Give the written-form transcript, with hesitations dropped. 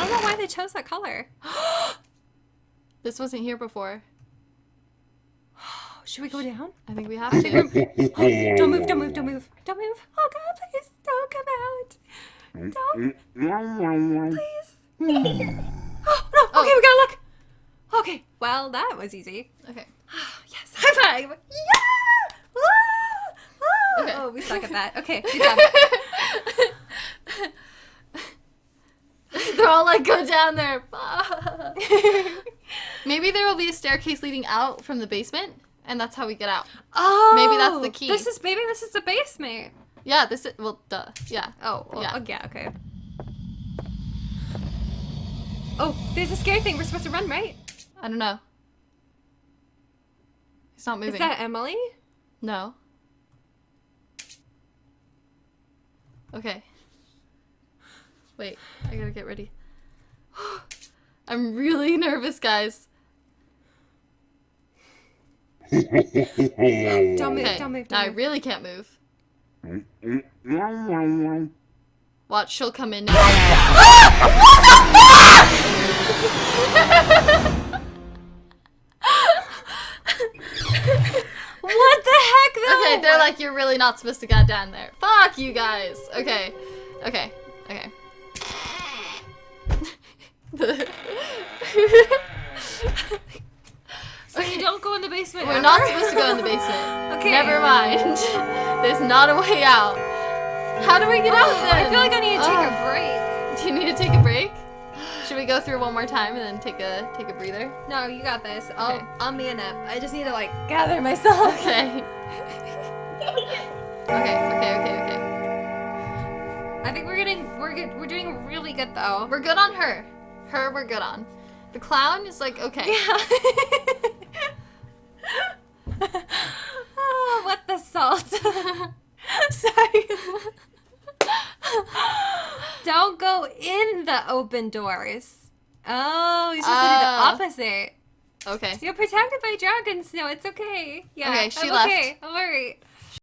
don't know why they chose that color. This wasn't here before. Should we go down? I think we have to. Don't move, don't move, don't move. Don't move. Oh god, please don't come out. Don't. Please. Oh, no. Okay, we gotta look. Okay, well, that was easy. Okay. Yes, high five. Yeah! Okay. Oh, we suck at that. Okay, good job. They're all like, go down there. Maybe there will be a staircase leading out from the basement, and that's how we get out. Oh, maybe that's the key. This is the basement. Yeah, this is, well, duh. Yeah. Oh, well, Yeah. yeah, okay. Oh, there's a scary thing. We're supposed to run, right? I don't know. It's not moving. Is that Emily? No. Okay. Wait, I gotta get ready. I'm really nervous, guys. Don't move, Okay, don't move, don't now I move. really can't move. Watch, she'll come in now. What the heck, though? Okay, they're like, you're really not supposed to get down there. Fuck you guys. Okay, okay, okay. So you don't go in the basement. We're ever? not supposed to go in the basement. Okay. Never mind. There's not a way out. How do we get out then? I feel like I need to take a break. Do you need to take a break? Should we go through one more time and then take a breather? No, you got this. Okay. I'll man up. I just need to like gather myself. Okay. Okay. I think we're good. We're doing really good though. We're good on her. Her, we're good on. The clown is like, okay. Yeah. Oh, what the salt? Sorry. Don't go in the open doors. Oh, you're supposed to do the opposite. Okay. You're protected by dragons. No, it's okay. Yeah, Okay, she I'm left. okay. I'm alright.